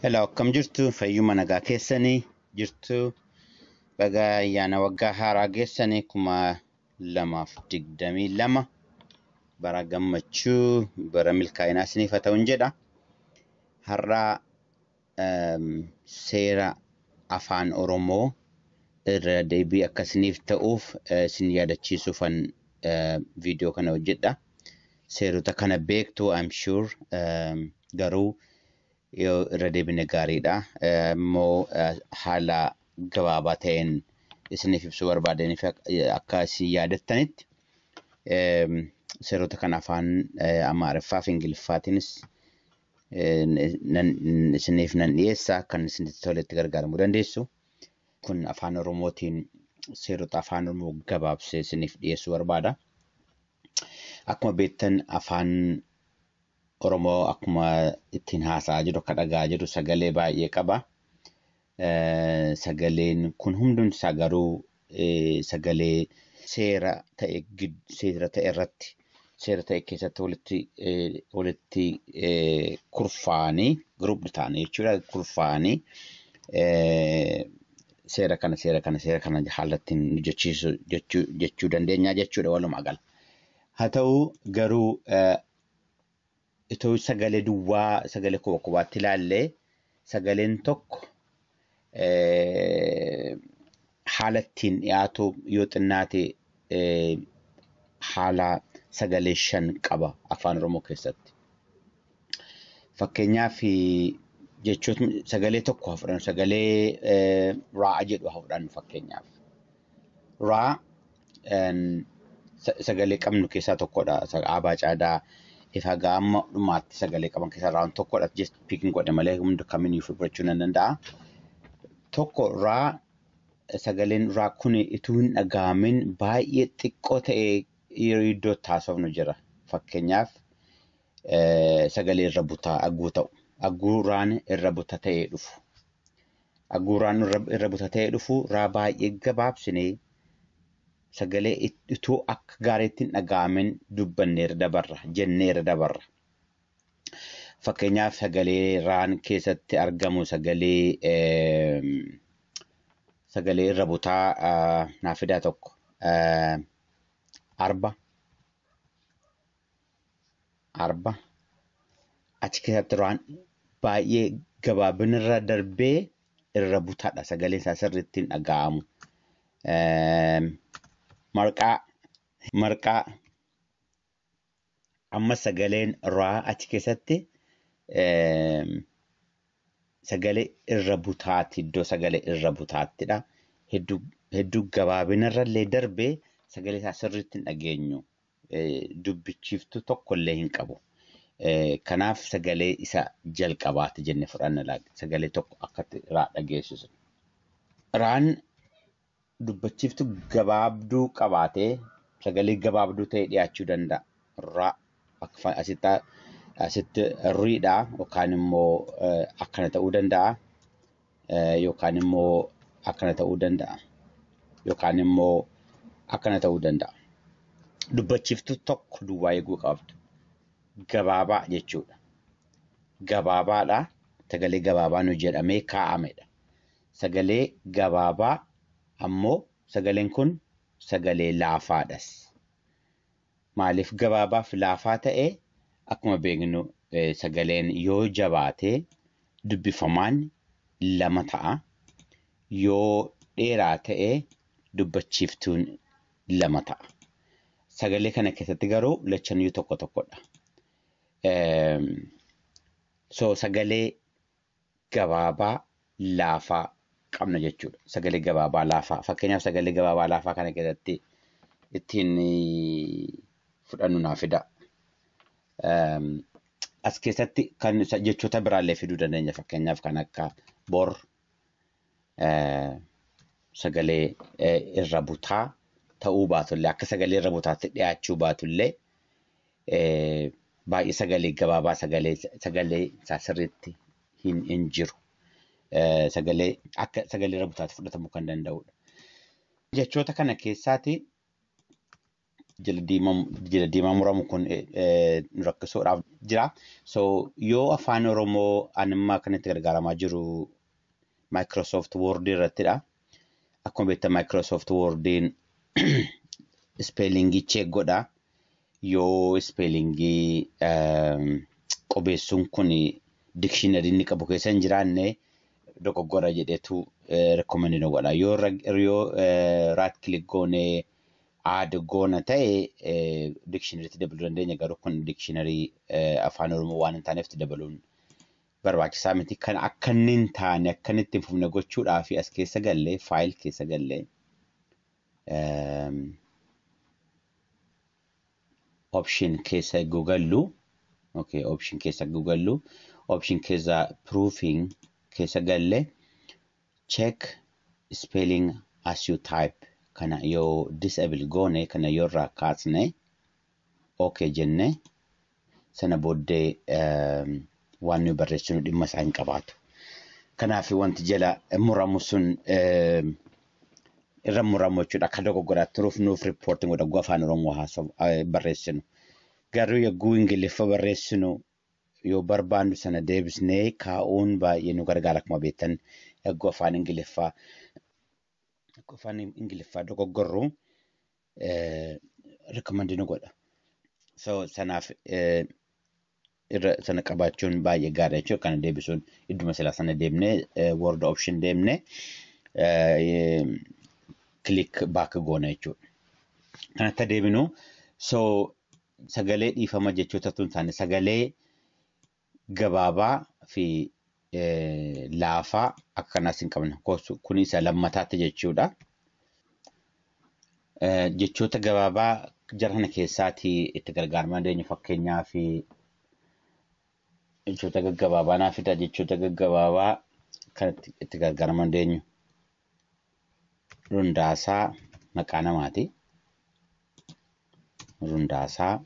Hello, akkam jirtu fayyuma nagaa keessanii jirtu baga ayyaana waggaa haaraa geessanii 2022 bara gammachuu bara milkaa'inaa isiniif haa ta'uun jedha. Har'a seera afaan Oromoo irra deebii akka isiniif ta'uuf isin yaadachiisuufan viidiyoo kana hojjedha. Seerota kana beektu I'm sure garuu yoo irra deebine gaariidha. Immoo haala gabaabaa ta'een isiniif ibsuu barbaadaniif akka isin yaadattanitti seerota kana afaan Amaariffaa fi Ingiliffaatiinis isiniif nan dhiyeessa kan isinitti toletti gargaaramuu dandeessu. Kun afaan Oromootiin seerota afaan Oromoo gabaabsee isiniif dhiyeessuu barbaada. Akkuma beektan afaan Oromoo akkuma ittiin haasa'aa jiru akka dhagaa jiru sagalee baay'ee qaba. Sagaleen kun hundumsaa garuu sagalee seera ta'e irratti seera ta'e keessatti walitti kurfaa'anii giruupii ta'anii jechuudha. Kurfaa'anii seera kana haala ittiin hojjechiisu jechuu dandeenya jechuudha walumaa gala. Haa ta'u garuu itoo sagalee duwwaa sagalee qubaatti ilaallee sagaleen tokko haala ittiin dhiyaatu yoo xinnaate haala sagalee 5 qaba afaan Oromoo keessatti. Fakkeenyaaf jechoota sagalee tokko haa fudhannu sagalee raa jedhu haa fudhannu fakkeenyaaf. Raa sagalee qabnu keessaa tokkodha. Abaa caadaa ifa gaamma dhumaatti sagalee qaban keessaa raawwan tokkodha. Just piikiin godhe malee hundi kamiyyuu fudhachuu nan danda'a. Tokko raa sagaleen raa kun ituu hin dhaga'amin baay'ee xiqqoo ta'ee iddoo taasifnu jira. Fakkeenyaaf sagalee irra butaa agguu ta'u. Agguuraan irra buta ta'ee dhufu. Agguuraan irra buta ta'ee dhufu raa baay'ee gabaabsinee sagalee ituu akka gaariitti hin dhaga'amin dubbanneerra dabarra jenneerra dabarra. Fakkeenyaaf sagalee raan keessatti argamu sagalee irra butaa naaf fidaa tokko arba achi keessatti raan baay'ee gabaabinarra darbee irra butaadha sagaleen isaa sirriitti hin dhaga'amu. Marqaa amma sagaleen raa achi keessatti sagalee irra butaatti iddoo sagalee irra butaattidha. Hedduu gabaabinarra illee darbee sagalee isaa sirriitti hin dhageenyu. Dubbichiiftuu tokkollee hin qabu. Kanaaf sagalee isa jalqabaatti jennee fudhanna sagalee tokko akka raa dhageessisu. Raan dubbachiiftuu gabaabduu qabaatee sagalee gabaabduu ta'e dhiyaachuu danda'a. Raa akka asitti riidha yookaan immoo akkana ta'uu danda'a. Yookaan immoo akkana ta'uu danda'a. Yookaan immoo akkana ta'uu danda'a. Dubbachiiftuu tokko duwwaa eeguu qabdu. Gabaabaa jechuudha. Gabaabaadha. Sagalee gabaabaa nu jedhamee kaa'amedha. Sagalee gabaabaa ammoo sagaleen kun sagalee laafaadhas. Maaliif gabaabaaf laafaa ta'e akkuma beeknu sagaleen yoo jabaate dubbifamaan 2 ta'a. Yoo dheeraa ta'e dubbachiiftuun 2 ta'a. Sagalee kana keessatti garuu lachaniyyuu tokko tokkodha. Sagalee gabaabaa laafaa qabna jechuudha. Sagalee gabaabaa laafaa. Fakkeenyaaf sagalee gabaabaa laafaa kana keessatti ittiin fudhannu naaf fida. As keessatti kan jechoota biraallee fiduu dandeenya. Fakkeenyaaf kan akka bor sagalee irra butaa ta'uu baatullee akka sagalee irra butaatti dhiyaachuu baatullee baay'ee sagalee gabaabaa sagalee isaa sirriitti hin jiru. Sagalee akka sagalee irra butaatti fudhatamuu kan danda'udha. Jechoota kana keessaati jala diimaa muramu kun rakkisuudhaaf jira. So yoo afaan Oromoo animmaa kanatti gargaaramaa jiru Microsoft Word irrattidha. Akkuma beektan Microsoft Wordiin spellingii check godha. Yoo spellingii qubeessuun kun dictionary inni qabu keessa hin jiraanne dogoggora jedhetu recommend godha. Yoo right click goone add goona ta'e dictionary itti dabaluu dandeenya. Garuu kun dictionary afaan Oromoo waan hin taaneef itti dabaluun barbaachisaa miti. Kan akka inni hin taane akka inni ittiin fufne gochuudhaaf as keessa gallee file keessa gallee option keessa googallu. Okay, option keessa googallu. Option keessa proofing keessa galle check spelling as you type. Kana yoo disable goone kana yoo irraa kaasne okay jenne sana booddee waan nu barreessinu dhimma isaa hin qabaatu. Kanaaf wanti jala muramu sun irra muramu jechuudha. Akka dogoggora turuuf nuuf reporting godha afaan Oromoo barreessinu. Garuu yogguu Ingiliffa barreessinu yoo barbaannu sana deebisnee kaa'uun baay'ee nu gargaara. Akkuma beektan yogguu afaan Ingiliffaa dogoggorru recommend nu godha. So sanaaf sana qabaachuun baay'ee gaarii jechuudha. Kana deebisuun idduma silaa sana deemnee word option deemnee click back goona jechuudha. Kanatti deebinu so sagalee dhiifama jechoota tun taane sagalee gabaabaa fi laafaa akkanaas hin qabna. Kun isa lammataatti jechuudha. Jechoota gabaabaa jara kana keessaati itti gargaaramaa dandeenya. Fakkeenyaaf jechoota gaggabaabaa naaf fida. Jechoota gaggabaabaa kan itti gargaaramaa dandeenyu Rundaasaa maqaa namaati. Rundaasaa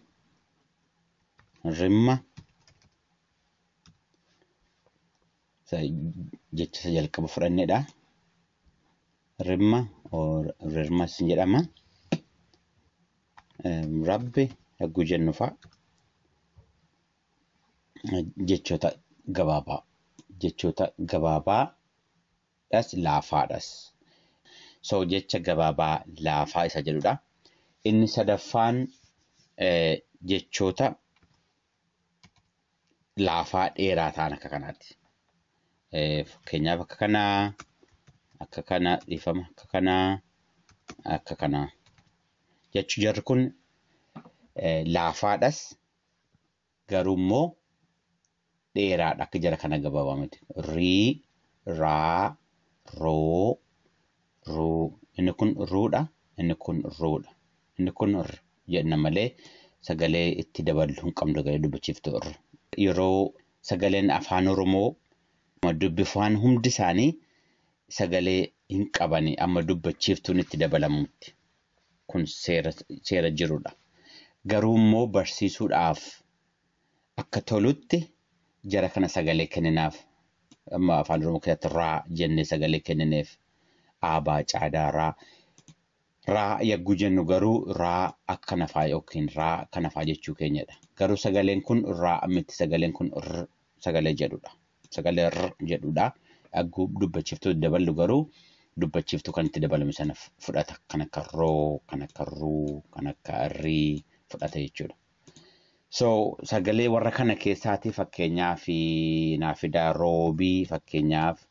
rimma jecha jalqaba fudhannedha. Rimma rirmas jedhama. Rabbi yogguu jennu fa'a jechoota gabaabaadhas laafaadhas. So jecha gabaabaa laafaa isa jedhudha. Inni sadaffaan jechoota laafaa dheeraa ta'an akka kanaati. Fakkeenyaaf akka kana dhiifama akka kanaa jechuu jarri kun laafaadhas garuu immoo dheeraadha. Akka jara kana gabaabaa miti. Rii, raa, roo, ruu. Inni kun ruudha. Inni kun ruudha. Inni kun jenna malee sagalee itti dabaluu hin qabnu galee dubbachiiftu. Yeroo sagaleen afaan Oromoo dubbifaan hundi isaanii sagalee hin qabani amma dubbachiiftuun itti dabalamutti. Kun seera jirudha. Garuu immoo barsiisuudhaaf akka tolutti jara kana sagalee kenninaaf. Amma afaan Oromoo keessatti raa jennee sagalee kennineef. Aabaa caadaa raa yogguu jennu garuu raa akka nafaa yookiin raa akka nafaa jechuu keenyadha. Garuu sagaleen kun raa miti. Sagaleen kun sagalee jedhudha. Sagalee jedhudha. Yogguu dubbachiiftuu daballu garuu dubbachiiftuu kan itti dabalame sana fudhata. Kan akka roo, kan akka ruu, kan akka rii fudhata jechuudha. So sagalee warra kana keessaati fakkeenyaaf naaf fidaa roobii fakkeenyaaf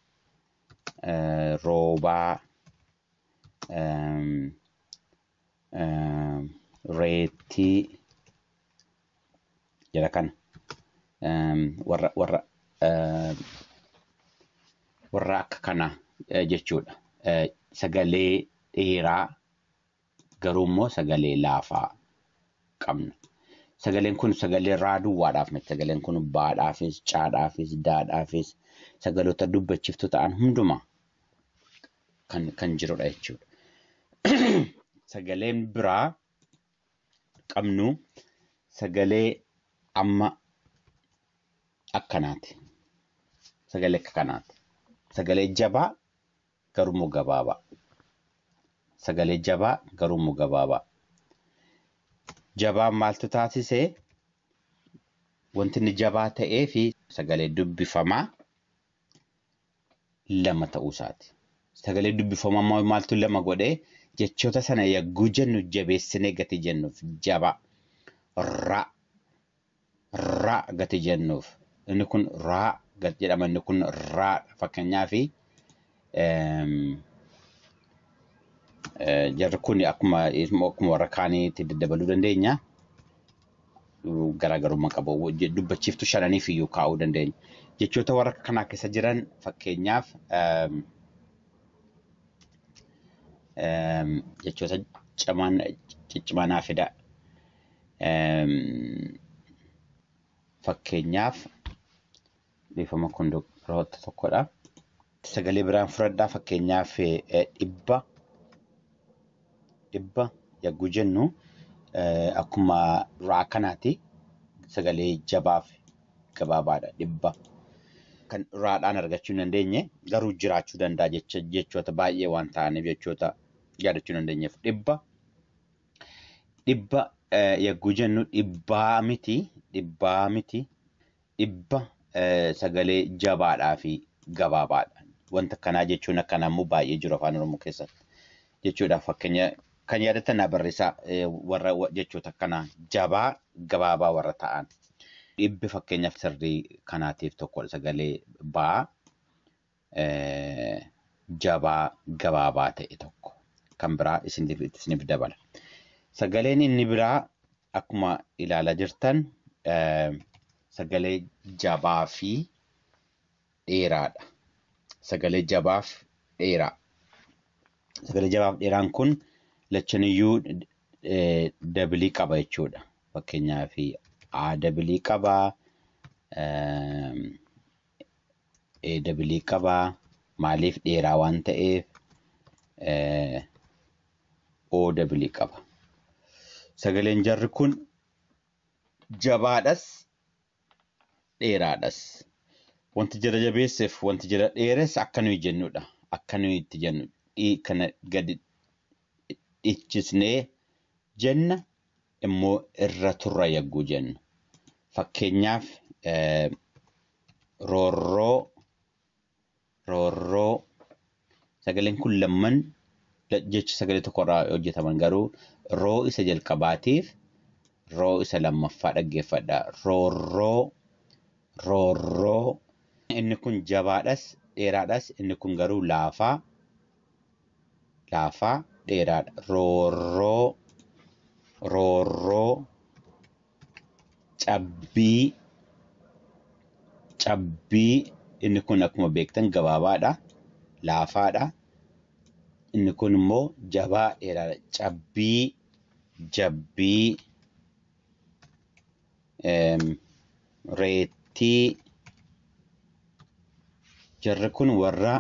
roobaa reetii jara kana warra akka kana jechuudha. Sagalee dheeraa garuu immoo sagalee laafaa qabna. Sagaleen kun sagalee raa duwwaadhaaf miti. Sagaleen kun baadhaafis, caadhaafis, daadhaafis sagaloota dubbachiiftuu ta'an hundumaa kan jirudha jechuudha. Sagaleen biraa qabnu sagalee amma akkanaati. Sagalee akka kanaati. Sagalee jabaa garuu gabaabaa. Sagalee jabaa garuu gabaabaa. Jabaan maaltu taasisee wanti inni jabaa ta'ee fi sagalee dubbifamaa lama ta'uu isaati. Sagalee dubbifamaa maaltu lama godhee jechoota sana yagguu jennu jabeessinee gati jennuuf jaba ra gati jennuuf inni kun ra gati jedhama inni kun ra fakkeenyaaf jarri kun akkuma warra kaaniitti daddabaluu dandeenya. Garaagarummaa qabu dubbachiiftuu shananiif iyyuu kaa'uu dandeenya. Jechoota warra kanaa keessa jiran fakkeenyaaf jechoota ciccimanaa fida. Fakkeenyaaf dhiifama kun roota tokkodha. Sagalee biraan fudhadhaa fakkeenyaaf dhibba yagguu jennu akkuma raa kanaati sagalee jabaaf gabaabaadha dhibba. Kan raadhaan argachuu hin dandeenye garuu jiraachuu danda'a jechoota baay'ee waan ta'aniif jechoota yaadachuu dandeenyeef dhibba yagguu jennu dhibbaa miti dhibba sagalee jabaadhaa fi gabaabaadha. Wanta kanaa jechuun akkanaa immoo baay'ee jiru afaan Oromoo keessatti jechuudha. Fakkeenya kan yaadatan barreessaa warra jechoota akkanaa jabaa gabaabaa warra ta'an. Dhibbi fakkeenyaaf sirrii kanaatiif tokkodha sagalee baa jabaa gabaabaa ta'e tokko kan biraa isiniif dabala. Sagaleen inni biraa akkuma ilaalaa jirtan sagalee jabaa fi dheeraadha. Sagalee jabaaf dheeraa. Sagalee jabaaf dheeraan kun lachaniyyuu dabilii qaba jechuudha. Fakkeenyaaf dabilii qabaa, dabilii qabaa, maaliif dheeraa waan ta'eef dabilii qaba. Sagaleen jarri kun jabaadhas dheeraadhas. Wanti jira jabeesseef wanti jira dheeres akka nuyi jennudha. Akka nuyi itti jennu kana gadi dhichisnee jenna immoo irra turra yagguu jennu. Fakkeenyaaf roorroo sagaleen kun lamman jecha sagalee tokkorraa hojjetaman garuu roo isa jalqabaatiif roo isa lammaffaa dhaggeeffadha. Roorroo inni kun jabaadhas dheeraadhas inni kun garuu laafaa dheeraadha. Roorroo cabbii inni kun akkuma beektan gabaabaadha laafaadha. Inni kun immoo jabaa dheeraadha. Jabbii reettii jarri kun warra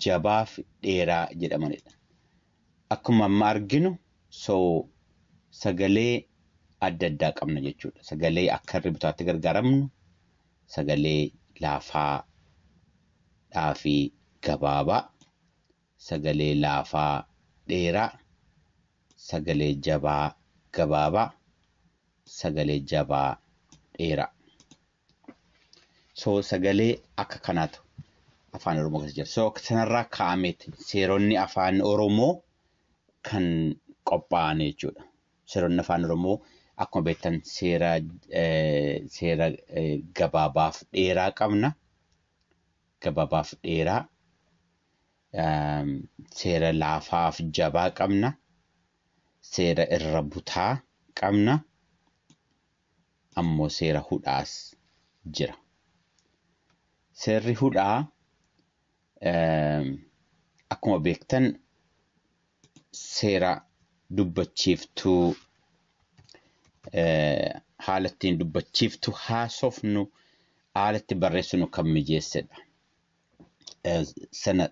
jabaaf dheeraa jedhamanidha. Akkuma amma arginu sagalee adda addaa qabna jechuudha. Sagalee akka ributaatti gargaaramnu sagalee laafaadhaa fi gabaabaa, sagalee laafaa dheeraa, sagalee jabaa gabaabaa, sagalee jabaa dheeraa. Sagalee akka kanaatu afaan Oromoo keessa jira. Sanarraa kaa'ameeti seeronni afaan Oromoo kan qophaa'an jechuudha. Seeronni afaan Oromoo akkuma beektan seera gabaabaaf dheeraa qabna. Gabaabaaf dheeraa. Seera laafaaf jabaa qabna. Seera irra butaa qabna. Ammoo seera hudhaas jira. Seerri hudhaa akkuma beektan seera dubbachiiftuu haala ittiin dubbachiiftuu haasofnu haala itti barreessinu kan mijeessedha. Sana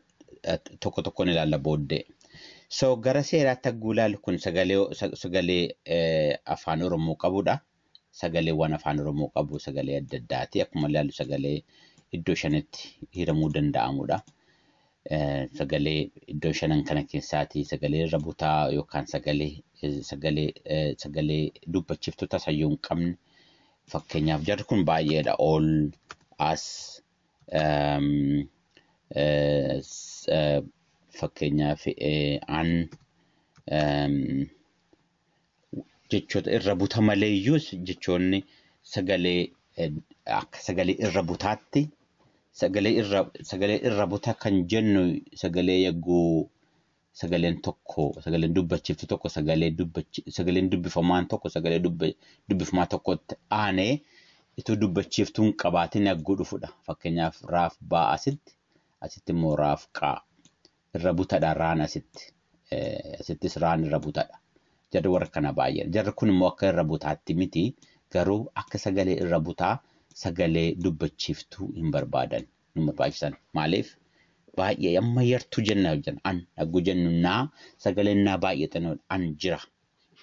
tokko tokkoon ilaalla booddee. Gara seeraatti hagguu ilaallu kun sagalee afaan Oromoo qabudha. Sagaleewwan afaan Oromoo qabu sagalee adda addaati. Akkuma ilaallu sagalee iddoo shanitti hiramuu danda'amudha. sagalee iddoo shanan kana keessaati sagalee irra butaa yookaan sagalee dubbachiftuu tasayyuu hin qabne. Fakkeenyaaf jarri kun baay'eedha. Ol, as, fakkeenyaaf an jechoota irra buta maleeyyuus jechoonni akka sagalee irra butaatti sagalee irra buta kan jennu sagalee yagguu sagaleen dubbachiftu tokko sagaleen dubbifamaan tokko sagalee dubbifamaa tokkotti aanee ituu dubbachiftuun qabaatiin yagguu dhufudha. Fakkeenyaaf raaf baa asitti immoo raaf qaa irra butadha raan asittis raan irra butadha. Jarri warra kana baay'ee. Jarri kun immoo akka irra butaatti miti garuu akka sagalee irra butaa sagalee dubbachiftuu hin barbaachisan. Maaliif? Baay'ee amma yartuu jenna an yagguu jennu naa sagaleen naa baay'ee xinnoodha. An jira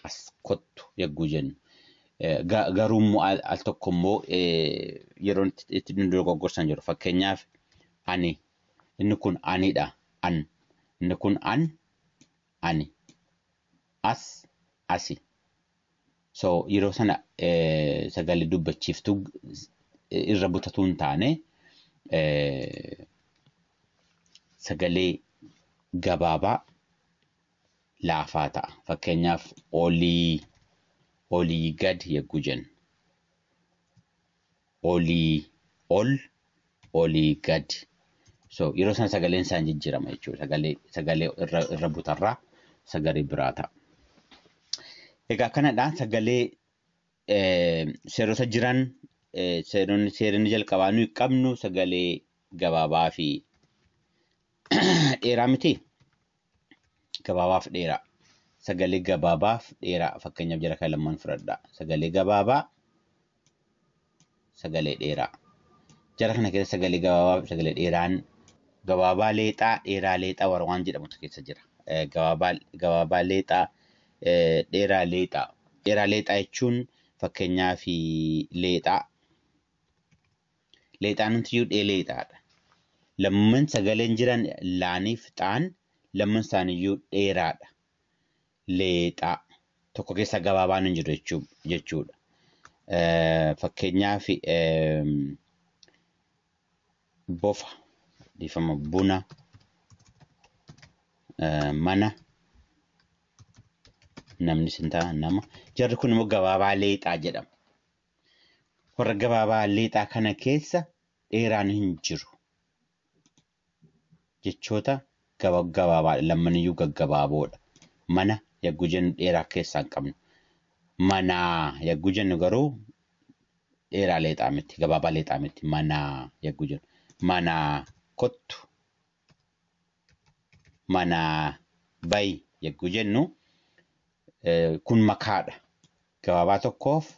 as kottu yagguu jennu. Garuu immoo al tokko immoo yeroo itti dogoggorsan jiru. Fakkeenyaaf ani inni kun anidha. Inni kun ani. Asi. So yeroo sana sagalee dubbachiftuu irra butatu hin taane sagalee gabaabaa laafaa ta'a. Fakkeenyaaf olii gad yagguu jennu. Olii gad. So yeroo sana sagaleen isaan jijjiirama jechuudha. Sagalee irra butarraa sagalee biraa ta'a. Egaa kanadhaan sagalee seerota jiran seeronni jalqabaa nuyi qabnu sagalee gabaabaa fi dheeraa miti. Gabaabaaf dheeraa. Sagalee gabaabaaf dheeraa fakkeenyaaf jara kan lamaan fudhadha. Sagalee gabaabaa, sagalee dheeraa. Jara kana keessa sagalee gabaabaa fi sagalee dheeraan gabaabaa leexaa, dheeraa leexaa waan jedhamutu keessa jira. Gabaabaa leexaa. Dheeraa leexaa. Dheeraa leexaa jechuun fakkeenyaaf leexaa. Leexaan hundiyyuu leexaadha. Lamman sagaleen jiran laaniif xaan lamman isaaniiyyuu dheeraadha. Leexaa. Tokko keessa gabaabaan hin jiru jechuudha. Fakkeenyaaf bofa, dhiifama buna, mana. Namni sintaa nama. Jarri kun immoo gabaabaa leexaa jedhama. Warra gabaabaa leexaa kana keessa dheeraan hin jiru. Jechoota gabaabaadha. Lammaniyyuu gaggabaaboodha. Mana yagguu jennu dheeraa keessaa hin qabnu. Manaa yagguu jennu garuu dheeraa leexaa miti. Gabaabaa leexaa miti. Manaa yagguu jennu. Manaa kottu. Manaa bayi yagguu jennu. Kun makaadha. Gabaabaa tokkoof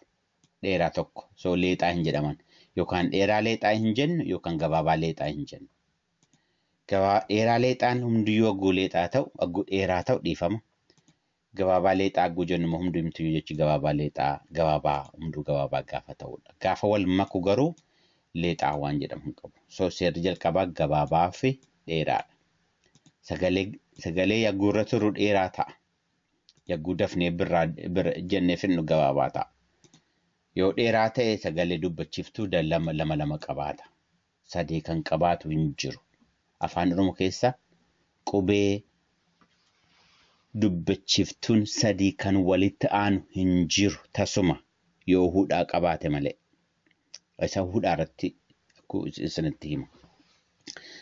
dheeraa tokko. So leexaa hin jedhaman. Yookaan dheeraa leexaa hin jennu yookaan gabaabaa leexaa hin jennu. Dheeraa leexaan hundiyyuu hagguu leexaa ta'u, hagguu dheeraa ta'u dhiifama. Gabaabaa leexaa hagguu jennu immoo hundumtiyyuu jechi gabaabaa leexaa hunduu gabaabaa gaafa ta'udha. Gaafa wal maku garuu leexaa waan jedhamu hin qabu. So seerri jalqabaa gabaabaa fi dheeraadha. Sagalee yagguu irra turu dheeraa ta'a. Yagguu dafnee bira jennee fidnu gabaabaa ta'a. Yoo dheeraa ta'e sagalee dubbachiftuu lama qabaata. Sadii kan qabaatu hin jiru. Afaan Oromoo keessa qubee dubbachiftuun sadii kan walitti aanu hin jiru. Tasuma yoo hudhaa qabaate malee. Isa hudhaa irratti isinitti hima.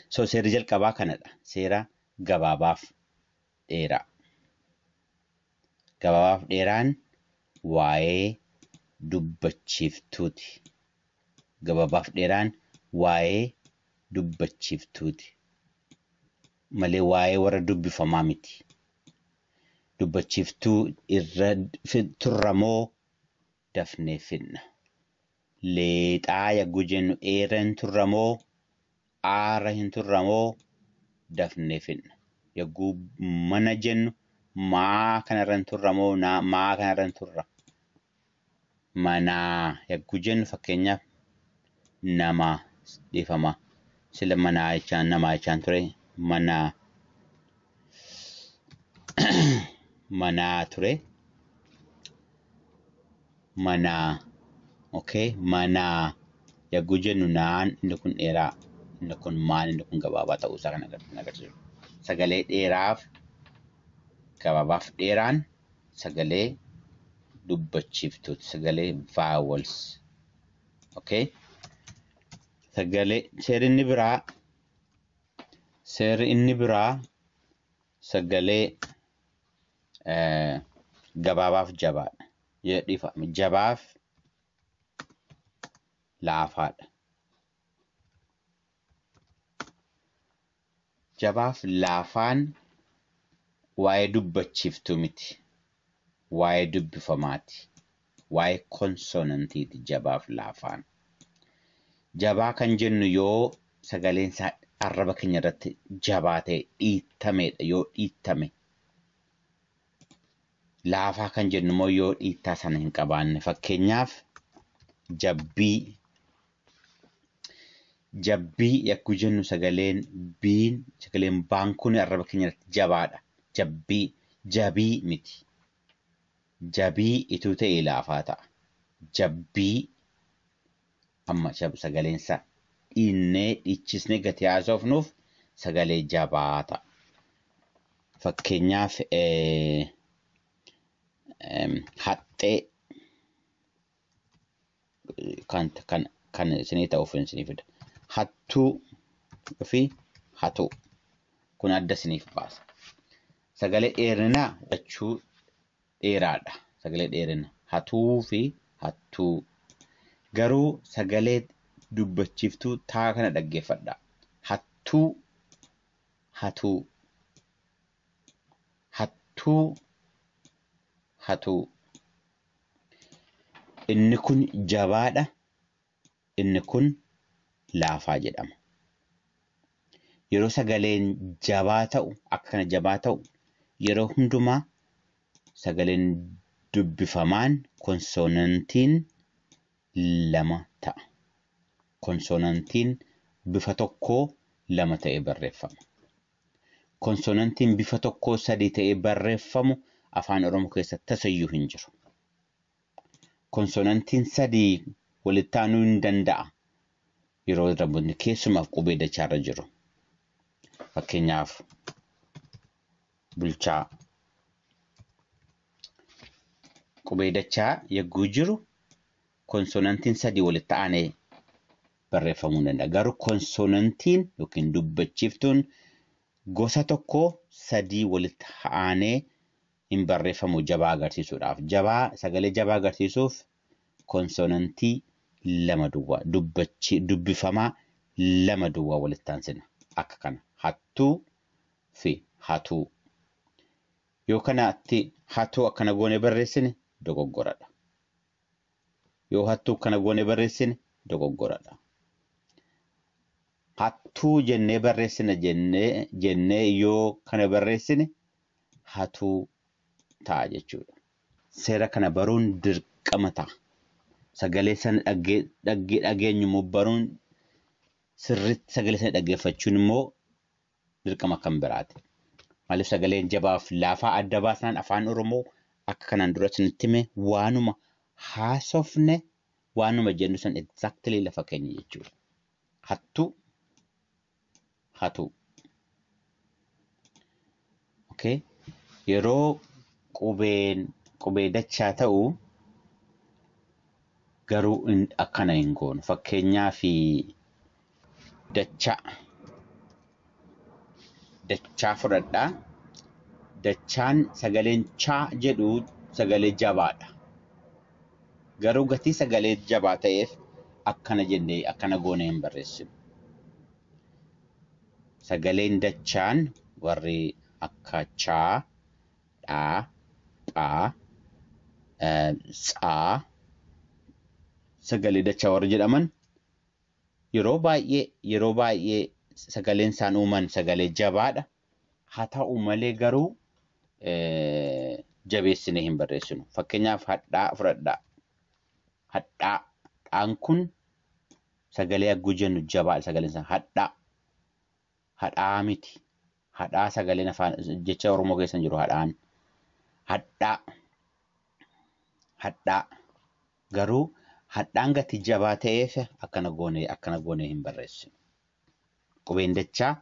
So seerri jalqabaa kanadha. Seera gabaabaaf dheeraa. Gabaabaaf dheeraan waa'ee dubbachiftuuti. Gabaabaaf dheeraan waa'ee dubbachiftuuti. Malee waa'ee warra dubbifamaa miti. Dubbachiftuu irra turramoo dafnee fidna. Leexaa yagguu jennu dheera hin turramoo aara hin turramoo dafnee fidna. Yagguu mana jennu maa kanarra hin turramoo maa kanarra hin turra. Manaa yagguu jennu fakkeenyaaf namaa dhiifama. Sila manaa jechaan namaa jechaan ture Mana. Mana ture. Mana. Okay. Mana. Yagguu jennu naan inni kun dheeraa. Inni kun maan inni kun gabaabaa ta'uu isaa kan agarsiisu. Sagalee dheeraaf gabaabaaf dheeraan sagalee dubbachiiftuuti. Sagalee vowels. Okay. Sagalee seerri inni biraa sagalee gabaabaaf jabaadha. Jabaaf laafaadha. Jabaaf laafaan waa'ee dubbachiiftuu miti. Waa'ee dubbifamaati. Waa'ee konsonantiiti jabaaf laafaan. Jabaa kan jennu yoo sagaleen isaa arraba keenya irratti jabaa ta'e dhiittameedha yoo dhiittame. Laafaa kan jennu immoo yoo dhiittaa sana hin qabaanne. Fakkeenyaaf jabbii. Jabbii yagguu jennu sagaleen baan kun arraba keenya irratti jabaadha. Jabii miti. Jabii ituu ta'e laafaa ta'a. Jabbii amma sagaleen isaa dhiichisnee gati haasofnuuf sagalee jabaa ta'a. Fakkeenyaaf haxxee kan isinii ta'uuf isinii fida. Hattuu fi hatuu kun adda isiniif baasa. Sagalee dheerinaa jechuu dheeraadha. Sagalee dheerinaa hatuu fi hattuu. Garuu sagalee dubbachiiftuu taa kana dhaggeeffadha. Hattuu hatuu. Hattuu hatuu. Inni kun jabaadha. Inni kun laafaa jedhama. Yeroo sagaleen jabaa ta'u akkana jabaa ta'u yeroo hundumaa sagaleen dubbifamaan konsonantiin lama ta'a. Konsonantiin bifa tokkoo lama ta'ee barreeffama. Konsonantiin bifa tokkoo sadii ta'ee barreeffamu afaan Oromoo keessatti tasayyuu hin jiru. Konsonantiin sadii walitti aanuu hin danda'a. Yeroo namoonni keessumaaf qubee dachaarra jiru. Fakkeenyaaf bulchaa. Qubee dachaa yagguu jiru konsonantiin sadii walitti aanee barreeffamuu danda'a. Garuu konsonantiin yookiin dubbachiiftuun gosa tokkoo sadii walitti aanee hin barreeffamu jabaa agarsiisuudhaaf. Sagalee jabaa agarsiisuuf konsonantii lama duwwaa dubbifamaa lama duwwaa walitti aansina. Akka kana hattuu fi hatuu. Yoo kanatti hatuu akkana goone barreessine dogoggoradha. Yoo hattuu akkana goone barreessine dogoggoradha. Hattuu jennee barreessina jennee yoo kana barreessine hatuu ta'a jechuudha. Seera kana baruun dirqama ta'a. Sagalee sana dhageenyu immoo baruun sirriitti sagalee sana dhaggeeffachuun immoo dirqama kan biraati. Maaliif sagaleen jabaaf laafaa adda baasnaan afaan Oromoo akka kanaan dura isinitti hime waanuma haasofne waanuma jennu san exactly lafa keenya jechuudha. Hattuu hatuu. Okay. Yeroo qubee dachaa ta'u garuu akkana hin goonu. Fakkeenyaaf dachaa fudhadhaa. Dachaan sagaleen chaa jedhu sagalee jabaadha. Garuu gatii sagalee jabaa ta'eef akkana jennee akkana goone hin barreessinu. Sagaleen dachaan warri akka chaa, dhaa, phaa, tsaa sagalee dachaa warri jedhaman yeroo baay'ee sagaleen isaan uuman sagalee jabaadha. Haa ta'u malee garuu jabeessinee hin barreessinu. Fakkeenyaaf hadhaa fudhadhaa. Dhaan kun sagalee yagguu jennu jabaadha sagaleen isaa hadhaa miti. hadhaa sagaleen afaan jecha Oromoo keessan jiru hadhaan hadhaa hadhaa garuu hadhaan gati jabaa ta'eef akkana goonee hin barreessinu. Qubeen dachaa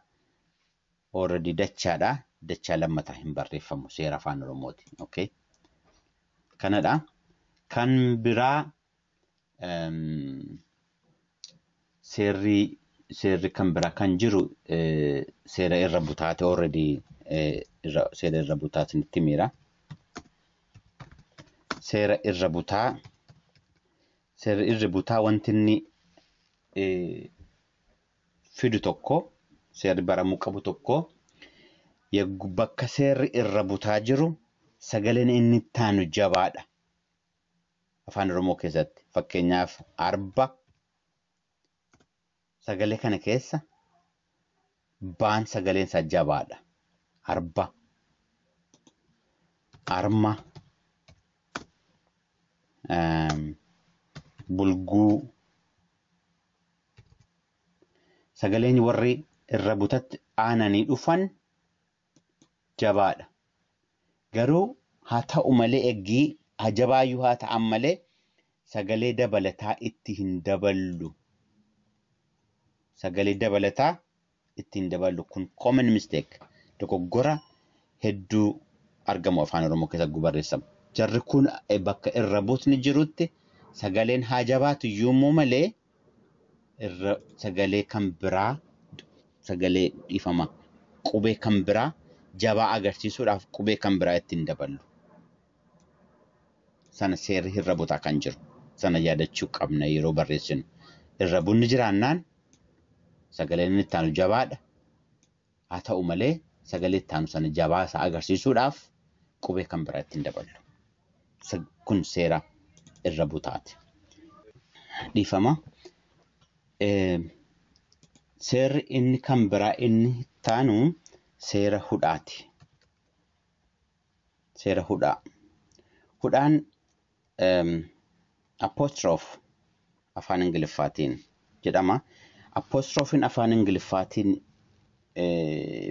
already dachaadha. Dachaa lammataa hin barreeffamu seera afaan Oromooti. Okay. Kanadha. Kan biraa seerri kan biraa kan jiru seera irra butaate already seera irra butaate nitti mira. Seera irra butaa wanti inni fidu tokko seerri baramuu qabu tokko bakka seerri irra butaa jiru sagaleen inni taanu jabaadha. Afaan Oromoo keessatti fakkeenyaaf arba sagalee kana keessa baan sagaleen isaa jabaadha. Arba arma bulguu sagaleen warri irra butatti aananii dhufan jabaadha. Garuu haa ta'u malee eggii ajabaayyuu haa ta'an malee sagalee dabalataa itti hin daballu. Sagalee dabalataa itti hin daballu kun common mistake. Dogoggora hedduu argamu afaan Oromoo keessatti barreessamu. Jarri kun bakka irra butni jirutti sagaleen haa jabaatu yommuu malee sagalee kan biraa sagalee dhiifama qubee kan biraa jabaa agarsiisuudhaaf qubee kan biraa ittiin daballu. Sana seerri irra butaa kan jiru. Sana yaadachuu qabna yeroo barreessinu. Irra bunni jiraannaan sagaleen inni itti aanu jabaadha. Haa ta'u malee sagalee itti aanu sana jabaa isaa agarsiisuudhaaf qubee kan biraa ittiin daballu. Kun seera irra butaati. Dhiifama. Seerri inni kan biraa inni taanu seera hudhaati. Seera hudhaa. Hudhaan apostrophe afaan Ingiliffaatiin jedhama. Apostrophiin afaan Ingiliffaatiin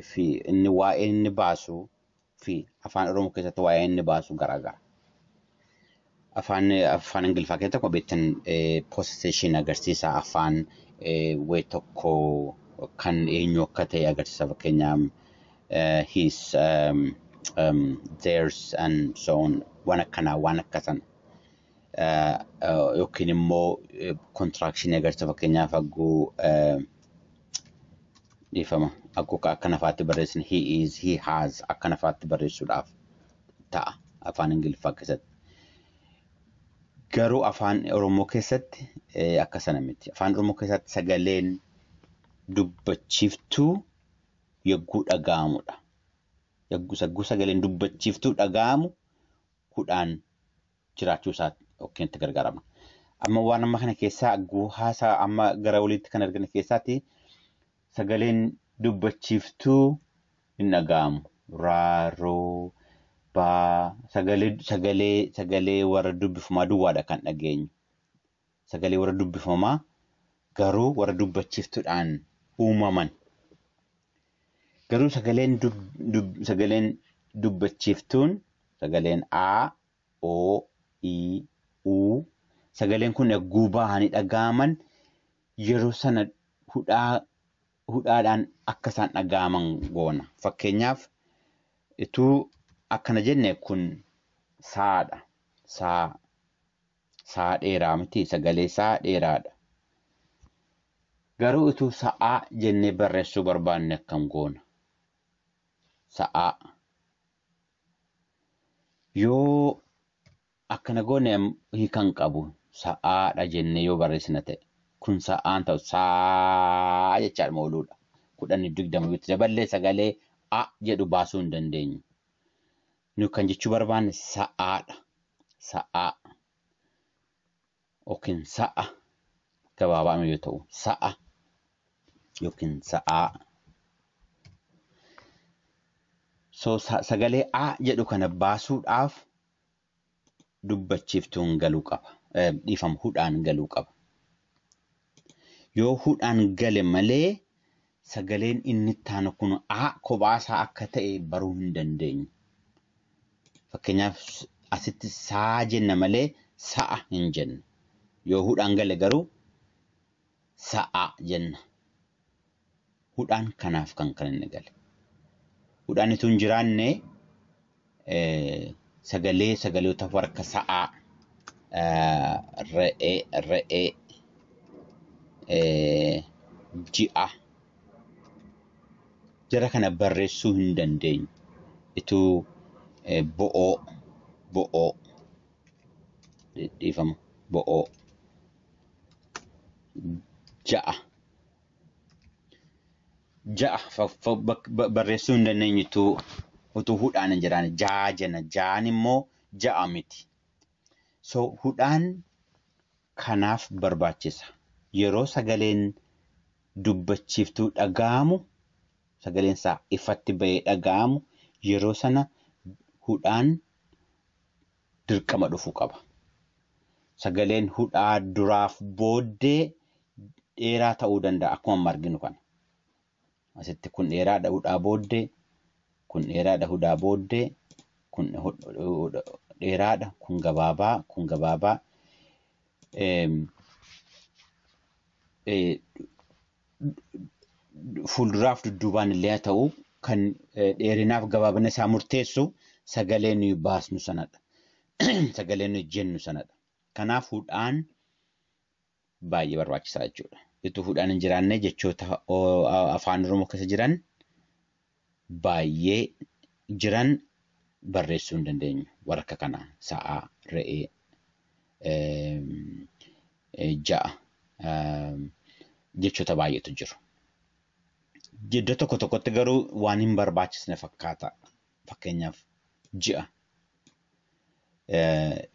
fi inni waa'ee inni baasu fi afaan Oromoo keessatti waa'ee inni baasu garaagara. Afaan Ingiliffaa keessatti akkuma beektan possession agarsiisa afaan way tokko kan eenyu akka ta'e agarsiisa fakkeenyaaf his theirs and so on waan akkasan yookiin immoo contraction agarsiisa fakkeenyaaf agguu dhiifama agguu akkana faatti barreessin he is he has akkana faatti barreessuudhaaf ta'a afaan Ingiliffaa keessatti. Garuu afaan Oromoo keessatti akkasana miti. Afaan Oromoo keessatti sagaleen dubbachiiftuu yagguu dhaga'amudha. Yagguu sagaleen dubbachiiftuu dhaga'amu hudhaan jiraachuu isaatti yookiin itti gargaarama. Amma waan amma kana keessaa agguu haasaa amma gara oliitti kan arginu keessaatti sagaleen dubbachiiftuu hin dhaga'amu. Raaroo sagalee warra dubbifamaa duwwaadha kan dhageenyu. Sagalee warra dubbifamaa garuu warra dubbachiiftuudhaan uumaman. Garuu sagaleen dubbachiiftuun sagaleen A, O, I, U sagaleen kun yagguu bahanii dhaga'aman yeroo sana hudhaadhaan akka isaan dhaga'aman goona. Fakkeenyaaf ituu akkana jenne kun saadha. Saa dheeraa miti sagalee saa dheeraadha. Garuu ituu sa'aa jennee barreessuu barbaanne akkam goona. Sa'aa. Yoo akkana goone hiikan qabu sa'aadha jennee yoo barreessina ta'e kun sa'aan ta'u saa jechaadhuma ooluudha. 10-20 daballee sagalee A jedhu baasuu hin dandeenyu. Nu kan jechuu barbaanne sa'aadha. Sa'aa. Yookiin sa'a gabaabaa yoo ta'u sa'a yookiin sa'aa. So sagalee A jedhu kana baasuudhaaf dubbachiiftuun galuu qaba. Dhiifama hudhaan galuu qaba. Yoo hudhaan gale malee sagaleen inni taanu kun kophaa akka ta'e baruu hin dandeenyu. Fakkeenyaaf asitti saa jenna malee sa'a hin jennu. Yoo hudhaan gale garuu sa'a jenna. Hudhaan kanaaf kan inni gale. Hudhaan itoo hin jiraanne sagaleota warra sa'aa, re'ee, ji'a. Jara kana barreessuu hin dandeenyu. Ituu bo'oo dhiifama bo'oo ja'a barreessuu hin dandeenyu utuu hudhaan hin jiraanne ja'a jenna. Ja'aan immoo ja'a miti. So hudhaan kanaaf barbaachisa. Yeroo sagaleen dubbachiiftuu dhaga'amu, sagaleen isaa ifatti bahee dhaga'amu, yeroo sana hudhaan dirqama dhufuu qaba. Sagaleen hudhaa duraaf booddee dheeraa ta'uu danda'a akkuma arginu kana. Asitti kun dheeraadha hudhaa booddee, kun dheeraadha hudhaa booddee, kun dheeraadha, kun gabaabaa. Fuulduraaf dudduubaan illee haa ta'u kan dheerinaaf gabaabina isaa murteessu sagalee nuyi baasnu sanadha. Sagalee nuyi jennu sanadha. Kanaaf hudhaan baay'ee barbaachisaa jechuudha. Ituu hudhaan hin jiraanne jechoota afaan Oromoo keessa jiran baay'ee jiran barreessuu hin dandeenyu. Warra kana sa'a, re'ee, ja'a jechoota baay'eetu jiru. Iddoo tokkotti garuu waan hin barbaachisne fakkaata. Fakkeenyaaf ji'a.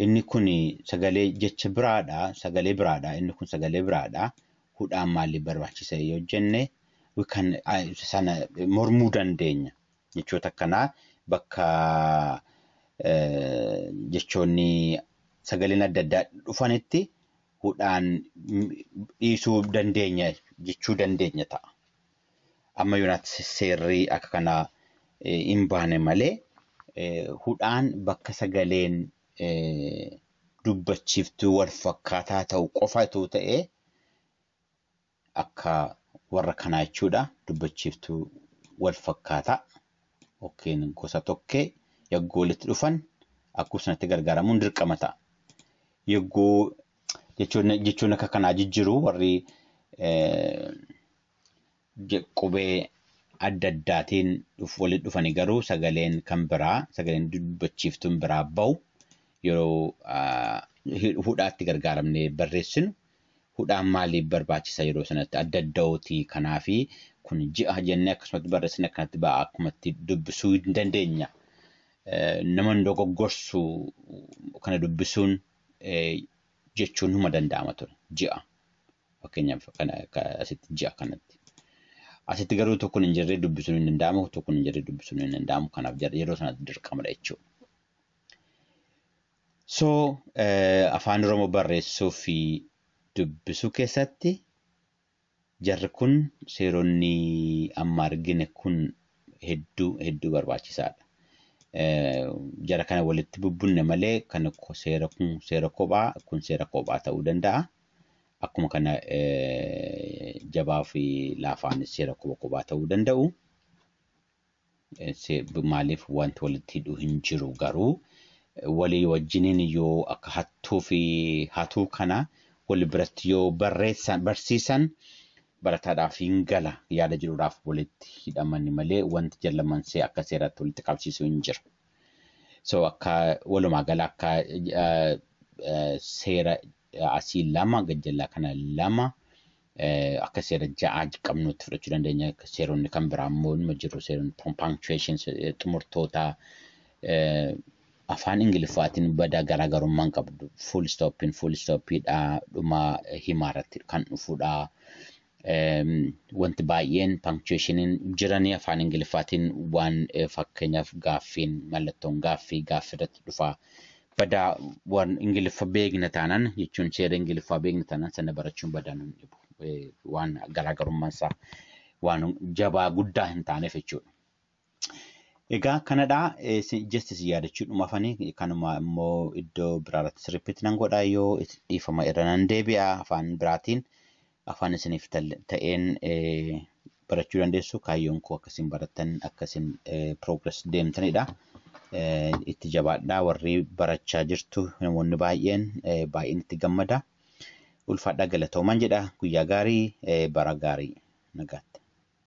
Inni kun sagalee jecha biraadha, sagalee biraadha. Inni kun sagalee biraadha. Hudhaan maaliif barbaachisa yoo jenne kan sana mormuu dandeenya. Jechoota akkanaa bakka jechoonni sagaleen adda addaa dhufanitti hudhaan dhiisuu dandeenya jechuu dandeenya ta'a. Amma yoonaatti seerri akka kanaa hin baane malee hudhaan bakka sagaleen dubbachiiftuu wal fakkaataa ta'u qofa itoo ta'ee akka warra kanaa jechuudha. Dubbachiiftuu wal fakkaataa yookiin gosa tokkee yaggoo walitti dhufan akkuma sanatti gargaaramuun dirqama ta'a. Yaggoo jechuun akka kanaa jijjiiruu warri qubee adda addaatiin walitti dhufanii garuu sagaleen kan biraa, sagaleen dubbachiiftuun biraa bahu yeroo hudhaatti gargaaramnee barreessinu hudhaan maaliif barbaachisa yeroo sanatti adda adda'ootii kanaafi kun ji'a jennee akkasumatti barreessine akkanatti ba'a akkumatti dubbisuu hin dandeenya. Nama hin dogoggorsu kana dubbisuun jechuun huma danda'ama ture ji'a. Fakkeenyaaf asitti ji'a kanatti. Asitti garuu tokkoon hin jirre dubbisuun hin danda'amu, tokkoon hin jirre dubbisuun hin danda'amu. Kanaaf yeroo sanatti dirqamadha jechuudha. So afaan Oromoo barreessuu fi dubbisuu keessatti jarri kun seeronni amma argine kun hedduu barbaachisaadha. Jara kana walitti bubbunne malee kan seera kun seera kophaa, kun seera kophaa ta'uu danda'a. Akkuma kana jabaa fi laafaan seera kophaa ta'uu danda'u. Maaliif wanti walitti hidhuu hin jiru garuu walii wajjiniin yoo akka hattuu fi hatuu kana wal biratti yoo barsiisan barataadhaaf hin gala yaada jiruudhaaf walitti hidhaman malee wanti jallamansee akka seeraatti walitti qabsiisuu hin jiru. So akka walumaa gala akka seera asii lama gajjallaa kana lama akka seera ja'a qabnutti fudhachuu dandeenya. Seeronni kan biraa immoo nima jiru seeronni punctuation xumurtoota afaan Ingiliffaatiin badaa garaagarummaan qabdu. Full stoppiidha dhuma himaarratti kan dhufudha. Wanti baay'een punctuationiin jiranii afaan Ingiliffaatiin waan fakkeenyaaf gaaffiin mallattoon gaaffii irratti dhufa. Badaa waan Ingiliffa beekna taanaan jechuun seera Ingiliffaa beekna taanaan sana barachuun badaan hin dhibu. Waan garaagarummaan isaa waan jabaa guddaa hin taaneef jechuudha. Egaa kanadhaa justice yaadachuudhuma afanii kanuma immoo iddoo biraarratti sirriitti nan godhaa yoo dhiifama irra nan deebi'a afaan biraatiin afaan isiniif ta'een barachuu dandeessu kaayyoon koo akkasiin barattan akkasiin progress deemtanidha. Itti jabaadhaa warri barachaa jirtu namoonni baay'een itti gammada. Ulfaadhaa galatoomaa jedha guyyaa gaarii bara gaarii nagaatti.